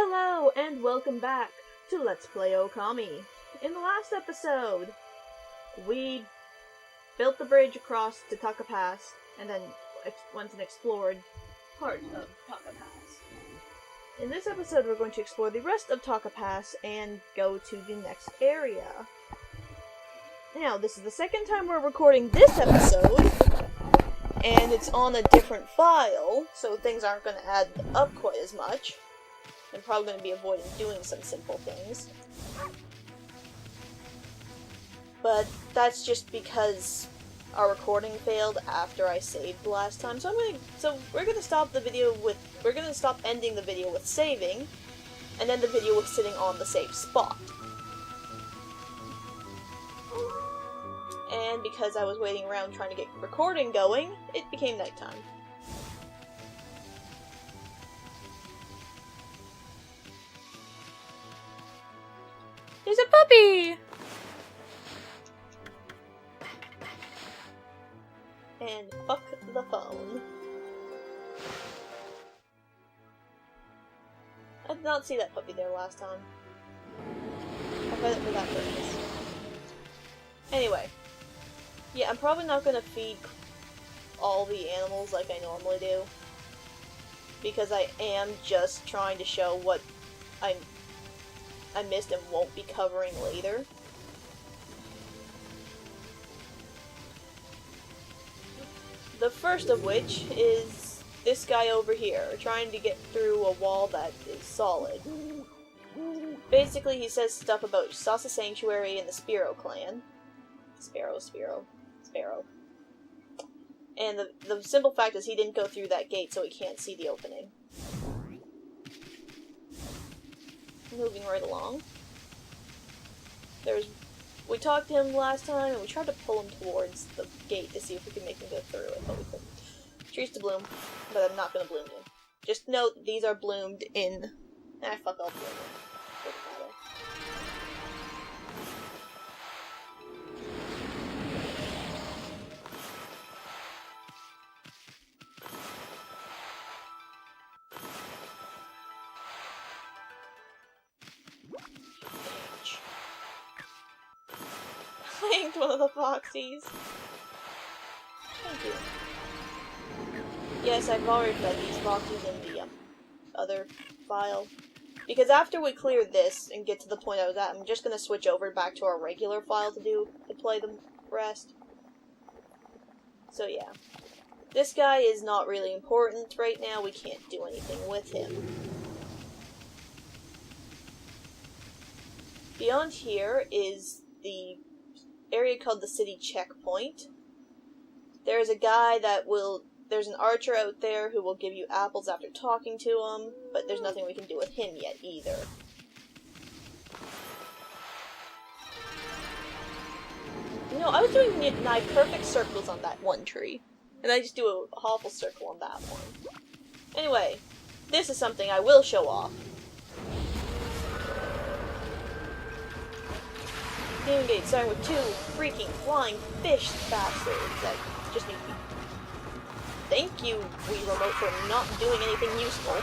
Hello and welcome back to Let's Play Okami. In the last episode, we built the bridge across to Taka Pass and then went and explored part of Taka Pass. In this episode, we're going to explore the rest of Taka Pass and go to the next area. Now, this is the second time we're recording this episode, and it's on a different file, so things aren't going to add up quite as much. I'm probably going to be avoiding doing some simple things. But that's just because our recording failed after I saved last time. So we're going to stop ending the video with saving, and then the video was sitting on the save spot. And because I was waiting around trying to get recording going, it became nighttime. There's a puppy! And fuck the phone. I did not see that puppy there last time. I fed it for that purpose. Anyway. Yeah, I'm probably not gonna feed all the animals like I normally do. Because I am just trying to show what I missed and won't be covering later. The first of which is this guy over here, trying to get through a wall that is solid. Basically, he says stuff about Sasa Sanctuary and the Spiro clan. Sparrow. And the simple fact is he didn't go through that gate, so he can't see the opening. Moving right along. We talked to him last time, and we tried to pull him towards the gate to see if we could make him go through it, but we couldn't. Trees to bloom, but I'm not gonna bloom you. Just note, these are bloomed in... fuck, I'll bloom them. Doesn't matter. Thanked one of the foxies. Thank you. Yes, I've already fed these foxes in the other file. Because after we clear this and get to the point I was at, I'm just gonna switch over back to our regular file to play the rest. So yeah. This guy is not really important right now, we can't do anything with him. Beyond here is the area called the city checkpoint. There's a guy there's an archer out there who will give you apples after talking to him, but there's nothing we can do with him yet either. You know, I was doing nigh perfect circles on that one tree, and I just do a awful circle on that one. Anyway, this is something I will show off. Game gate starting with 2 freaking flying fish bastards that just need to be... Thank you, Wii Remote, for not doing anything useful.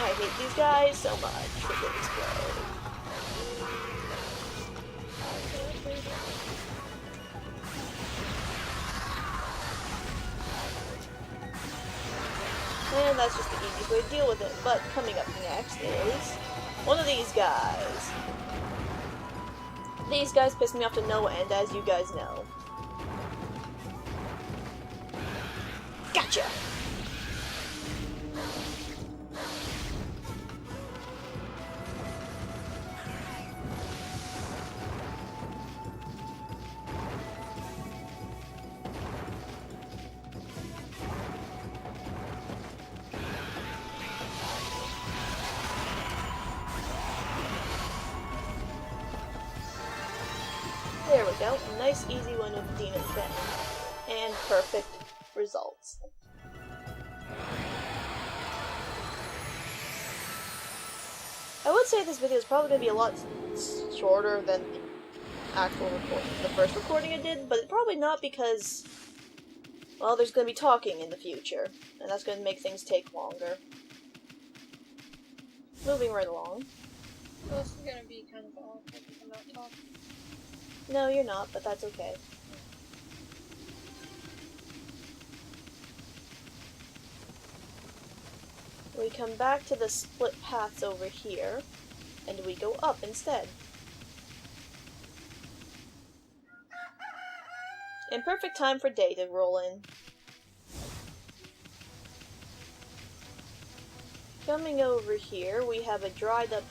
I hate these guys so much for getting explode. And that's just the easiest way to deal with it. But coming up next is one of these guys. These guys piss me off to no end, as you guys know. Gotcha! There we go. A nice easy one with Demon Fen. And perfect results. I would say this video is probably going to be a lot shorter than the actual recording. The first recording I did, but probably not because Well, there's gonna be talking in the future, and that's gonna make things take longer. Moving right along. Well, this is gonna be kind of awkward if I'm not talking. No, you're not, but that's okay. We come back to the split paths over here, and we go up instead. In perfect time for day to roll in. Coming over here, we have a dried up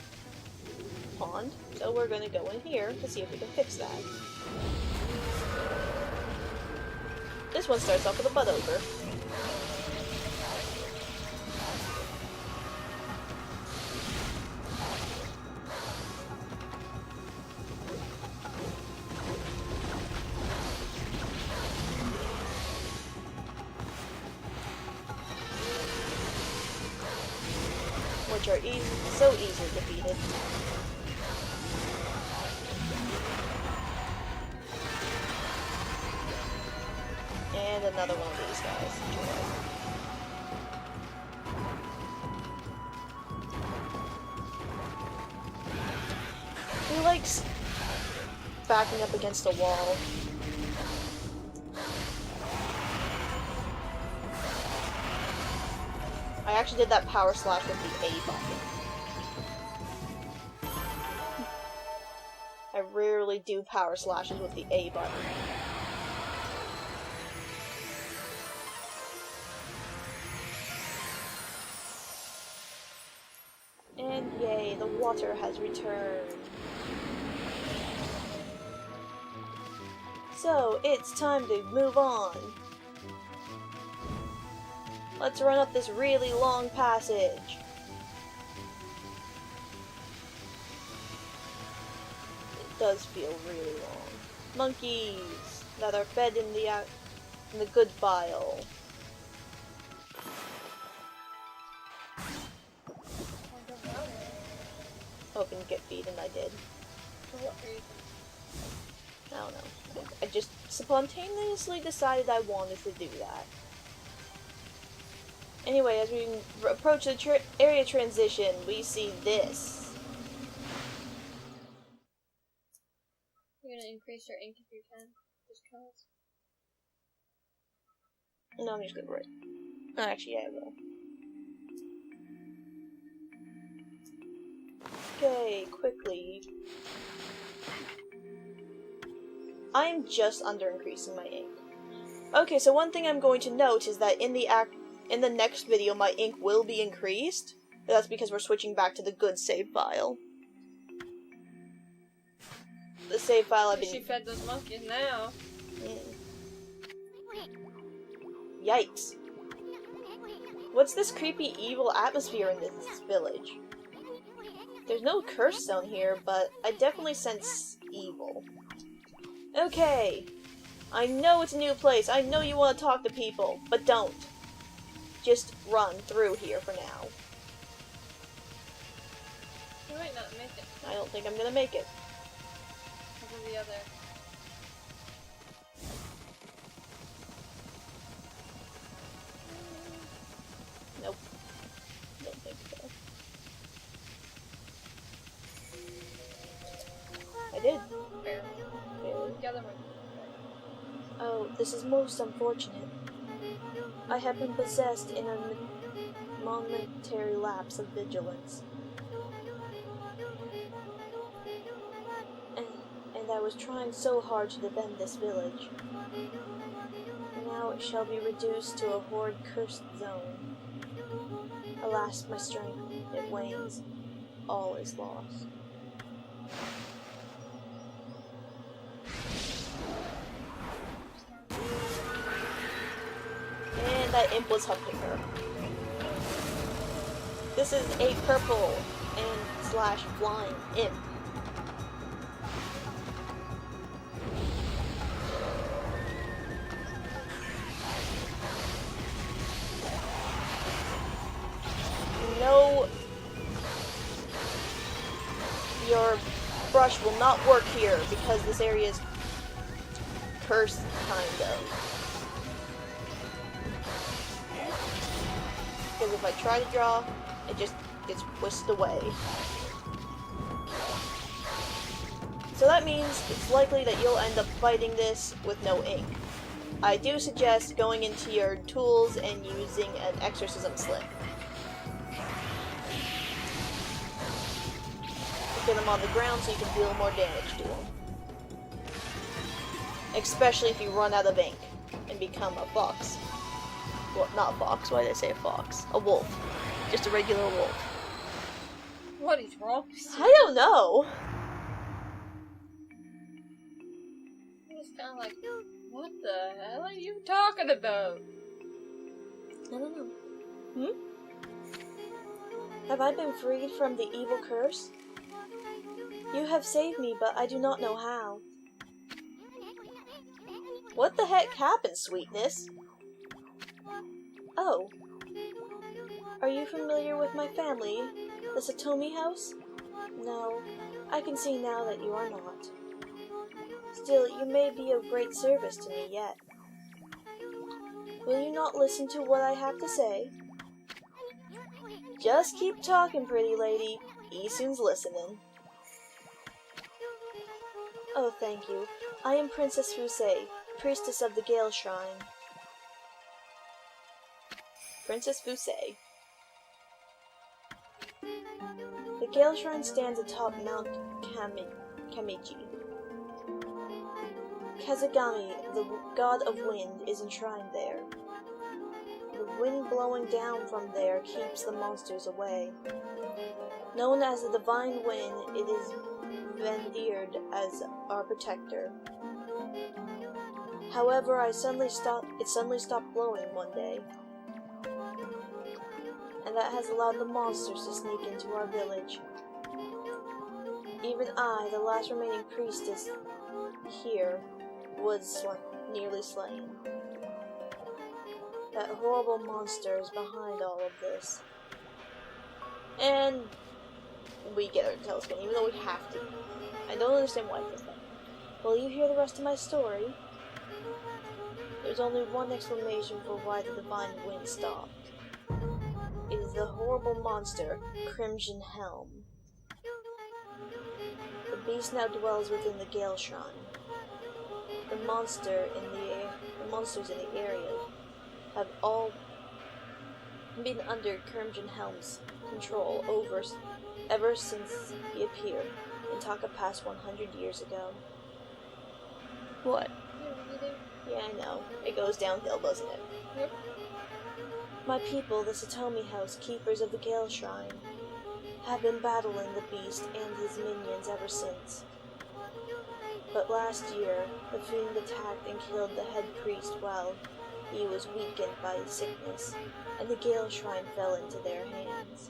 pond, so we're gonna go in here to see if we can fix that. This one starts off with a butt ogre. Which are so easily defeated. And another one of these guys. He likes backing up against a wall. I actually did that power slash with the A button. I rarely do power slashes with the A button. And yay, the water has returned. So, it's time to move on. Let's run up this really long passage. It does feel really long. Monkeys that are fed in the good file. Hoping to get feed, and I did. For what reason? I don't know. I just spontaneously decided I wanted to do that. Anyway, as we approach the area transition, we see this. You're gonna increase your ink if you can, just cause. No, I'm just gonna write. Oh, actually, yeah, I will. Okay, quickly. I'm just under increasing my ink. Okay, so one thing I'm going to note is that in the next video, my ink will be increased. But that's because we're switching back to the good save file. The save file I've been. She fed those monkeys now. Yikes! What's this creepy, evil atmosphere in this village? There's no curse zone here, but I definitely sense evil. Okay, I know it's a new place. I know you want to talk to people, but don't. Just run through here for now. You might not make it. I don't think I'm gonna make it. Because of the other. Nope. Don't think so. I did. Barely. Barely. The other one. Oh, this is most unfortunate. I have been possessed in a momentary lapse of vigilance. And I was trying so hard to defend this village. Now it shall be reduced to a horde cursed zone. Alas, my strength, it wanes. All is lost. And that imp was helping her. This is a purple and slash flying imp. No, your brush will not work here because this area is cursed, kind of. because if I try to draw, it just gets whisked away. So that means it's likely that you'll end up fighting this with no ink. I do suggest going into your tools and using an exorcism slip. Get them on the ground so you can deal more damage to them. Especially if you run out of ink and become a fox. Well, not a fox, why did I say a fox? A wolf. Just a regular wolf. What is wrong? I don't know. It's kind of like, what the hell are you talking about? I don't know. Have I been freed from the evil curse? You have saved me, but I do not know how. What the heck happened, sweetness? Oh. Are you familiar with my family, the Satomi house? No, I can see now that you are not. Still, you may be of great service to me yet. Will you not listen to what I have to say? Just keep talking, pretty lady. Isun's listening. Oh, thank you. I am Princess Fusei, priestess of the Gale Shrine. Princess Fusei. The Gale Shrine stands atop Mount Kamiji. Kazugami, the god of wind, is enshrined there. The wind blowing down from there keeps the monsters away. Known as the Divine Wind, it is venerated as our protector. However, it suddenly stopped blowing one day, and that has allowed the monsters to sneak into our village. Even I, the last remaining priestess here, was nearly slain. That horrible monster is behind all of this. And we get our tail spin, even though we have to. I don't understand why it does that. Will you hear the rest of my story? There's only one explanation for why the Divine Wind stopped. It is the horrible monster, Crimson Helm. The beast now dwells within the Gale Shrine. The monsters in the area have all been under Crimson Helm's control ever since he appeared in Taka Pass 100 years ago. What? Yeah, I know. It goes downhill, doesn't it? Yep. My people, the Satomi House, keepers of the Gale Shrine, have been battling the beast and his minions ever since. But last year, the fiend attacked and killed the head priest while he was weakened by sickness, and the Gale Shrine fell into their hands.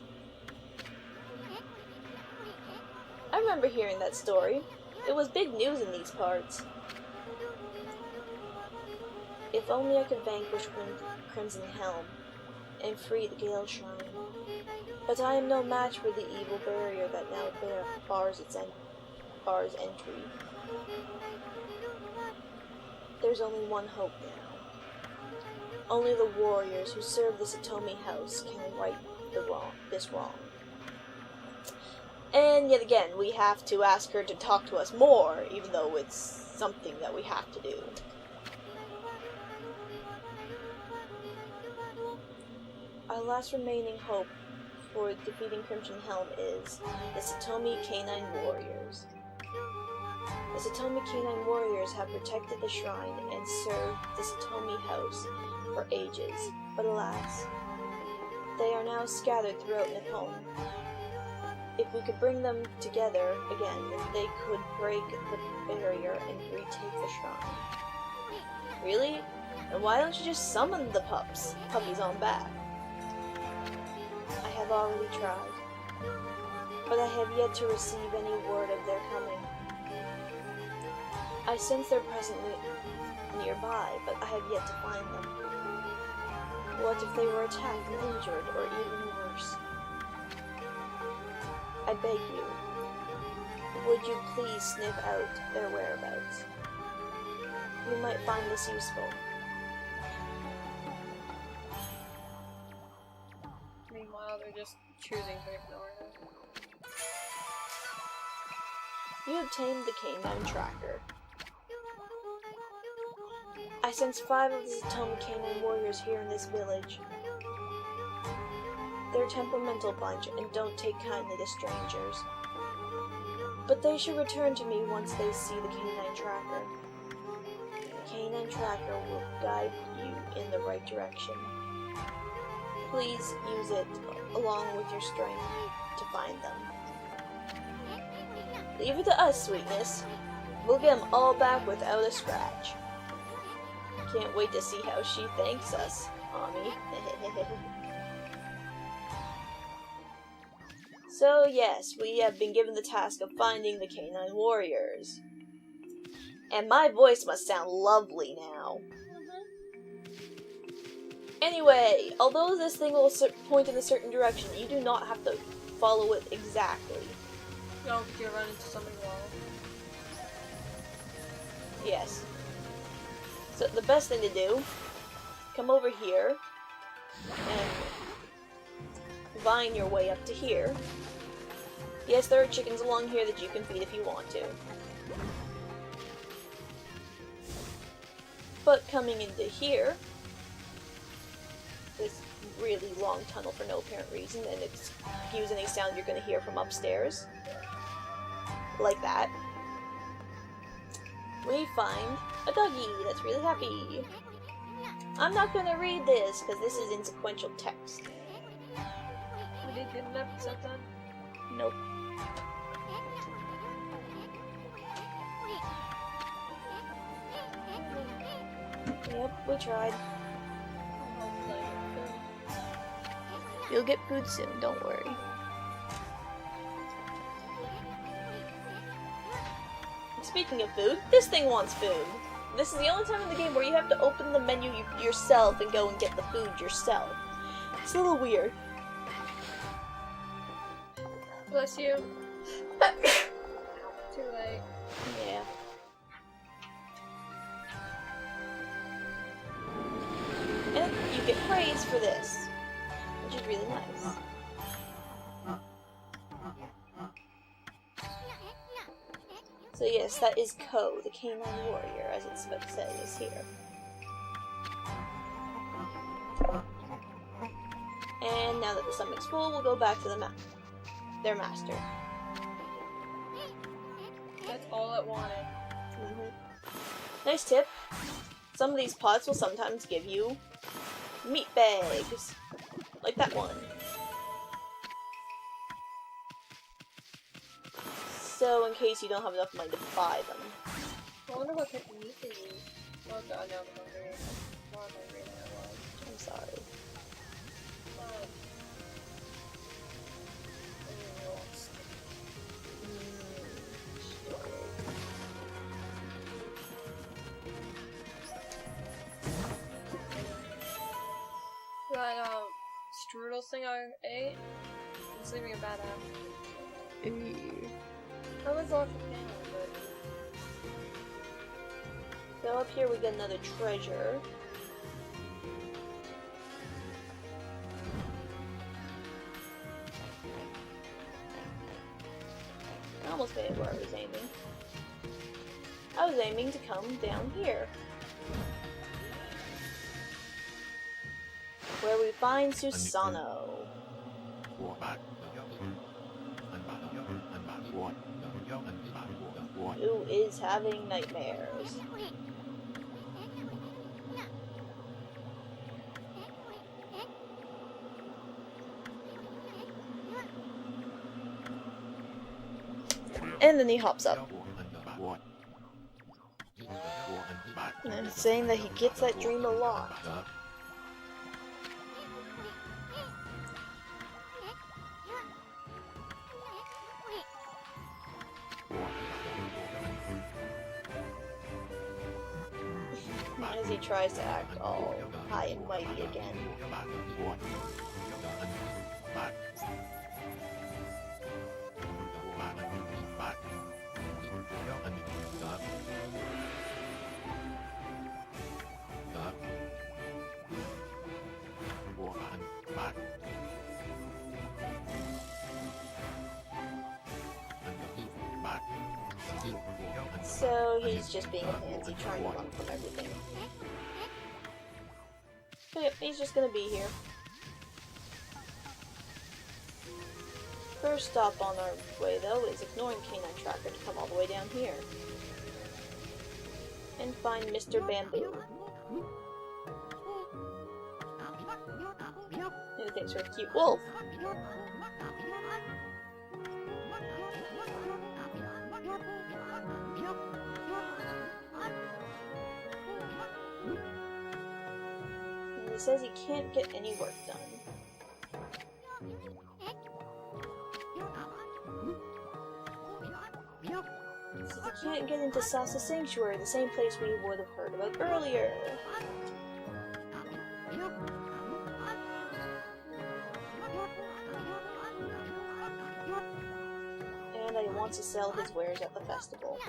I remember hearing that story. It was big news in these parts. If only I could vanquish Crimson Helm and free the Gale Shrine. But I am no match for the evil barrier that now bars entry. There's only one hope now. Only the warriors who serve the Satomi House can right this wrong. And yet again, we have to ask her to talk to us more, even though it's something that we have to do. Our last remaining hope for defeating Crimson Helm is the Satomi Canine Warriors. The Satomi Canine Warriors have protected the shrine and served the Satomi House for ages, but alas, they are now scattered throughout Nippon. If we could bring them together again, they could break the barrier and retake the shrine. Really? And why don't you just summon the puppies on back? I have already tried, but I have yet to receive any word of their coming. I sense they're presently nearby, but I have yet to find them. What if they were attacked and injured, or even worse? I beg you, would you please sniff out their whereabouts? You might find this useful. Meanwhile, they're just choosing to ignore it. You obtained the canine tracker. I sense 5 of the Zatoma canine warriors here in this village. They're a temperamental bunch and don't take kindly to strangers. But they should return to me once they see the canine tracker. The canine tracker will guide you in the right direction. Please use it along with your strength to find them. Leave it to us, sweetness. We'll get them all back without a scratch. Can't wait to see how she thanks us, Ami. So yes, we have been given the task of finding the canine warriors. And my voice must sound lovely now. Anyway, although this thing will point in a certain direction, you do not have to follow it exactly. No, because you'll run into something wrong. Yes. So the best thing to do, come over here and vine your way up to here. Yes, there are chickens along here that you can feed if you want to. But coming into here, this really long tunnel for no apparent reason, and excuse any sound you're going to hear from upstairs, like that, we find a doggy that's really happy. I'm not going to read this because this is insequential text. We didn't get an episode done? Nope. Yep, we tried. You'll get food soon, don't worry. Speaking of food, this thing wants food. This is the only time in the game where you have to open the menu yourself and go and get the food yourself. It's a little weird. Bless you. Too late. Yeah. And you get praise for this, which is really nice. So yes, that is Ko, the canine warrior, as it's says here. And now that the stomach's full, we'll go back to their master. That's all it wanted. Nice tip. Some of these pots will sometimes give you meat bags, like that one. So in case you don't have enough money to buy them. I wonder what type of meat they use. Oh god, now I'm hungry. More hungry than I was. I'm sorry. That strudel thing I ate, it's leaving a bad habit. I was off the panel, but... So up here we get another treasure. I almost made it where I was aiming. I was aiming to come down here, where we find Susano, who is having nightmares. And then he hops up. And it's saying that he gets that dream a lot. As he tries to act all high and mighty again. So he's just being a pansy, trying to run from everything. But yep, he's just gonna be here. First stop on our way, though, is ignoring Canine Tracker to come all the way down here. And find Mr. Bamboo. And he thinks we're a cute wolf. And he says he can't get any work done. He can't get into Sasa Sanctuary, the same place we would have heard about earlier. And he wants to sell his wares at the festival.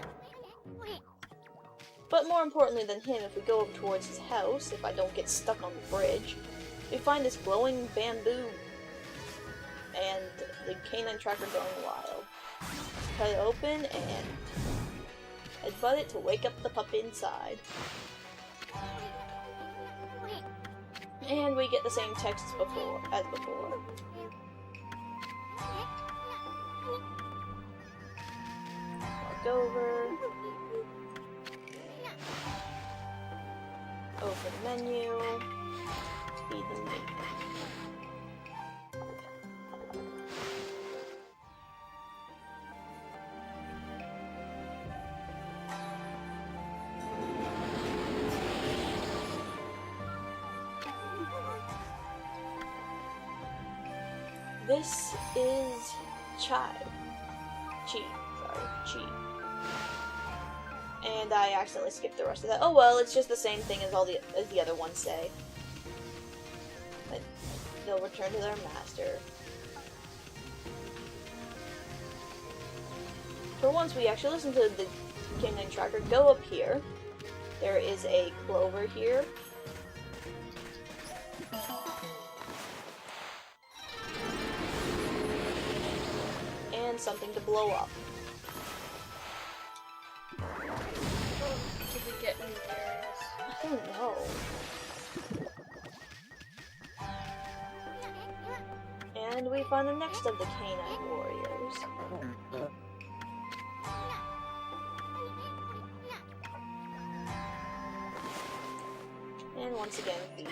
But more importantly than him, if we go over towards his house, if I don't get stuck on the bridge, we find this glowing bamboo and the canine tracker going wild. Cut it open and headbutt it to wake up the pup inside. And we get the same text as before. Walk over. Open menu. Feed the meat. This is Chi. And I accidentally skipped the rest of that. Oh well, it's just the same thing as as the other ones say. But they'll return to their master. For once, we actually listen to the canine tracker. Go up here. There is a clover here. And something to blow up. Did we get new areas? I don't know. And we find the next of the canine warriors. And once again, feed.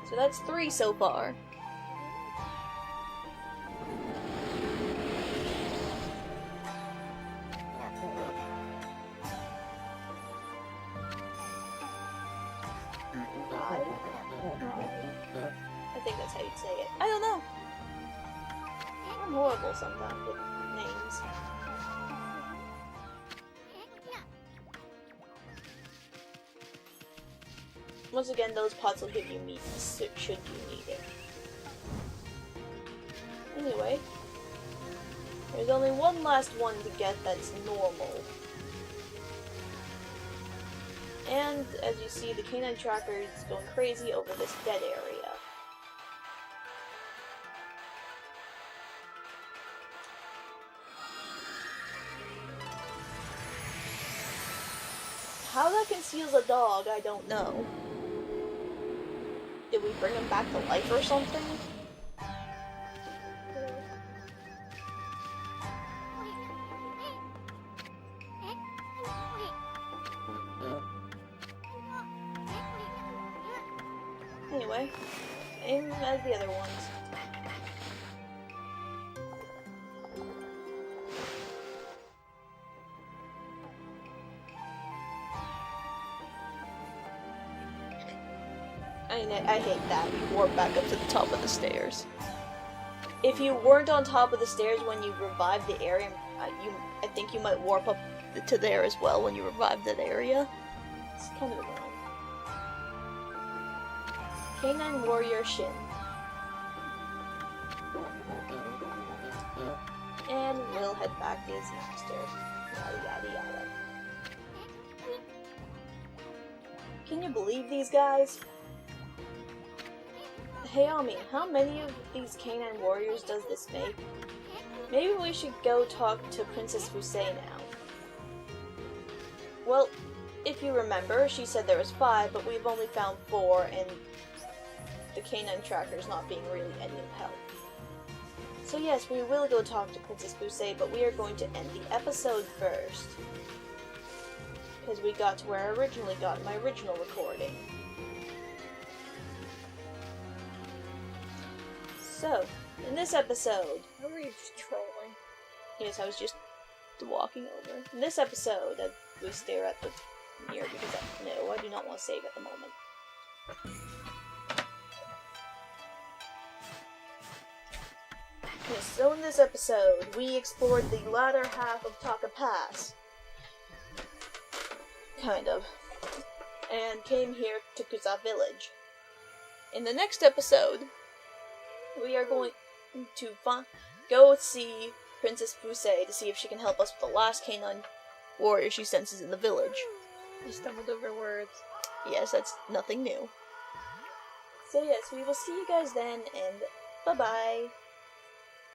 So that's 3 so far. I think that's how you'd say it. I don't know. I'm horrible sometimes with names. Once again, those pots will give you meat should you need it. Anyway, there's only one last one to get that's normal. And, as you see, the canine tracker is going crazy over this dead area. How that conceals a dog, I don't know. Did we bring him back to life or something? Anyway, same as the other ones. I hate that. You warp back up to the top of the stairs. If you weren't on top of the stairs when you revived the area, I think you might warp up to there as well when you revive that area. It's kind of annoying. Canine Warrior Shin. And we'll head back to his master. Yada yada yada. Can you believe these guys? Hey Ami, how many of these canine warriors does this make? Maybe we should go talk to Princess Fusei now. Well, if you remember, she said there was 5, but we've only found 4, and the canine tracker's not being really any help. So yes, we will go talk to Princess Fusei, but we are going to end the episode first. Because we got to where I originally got in my original recording. So, in this episode... How were you just trolling? Yes, I was just walking over. In this episode, we stare at the mirror because I do not want to save at the moment. Yes, so in this episode, we explored the latter half of Taka Pass. Kind of. And came here to Kusa Village. In the next episode, we are going to go see Princess Fusei to see if she can help us with the last canine warrior she senses in the village. You stumbled over words. Yes, that's nothing new. So yes, we will see you guys then, and bye-bye.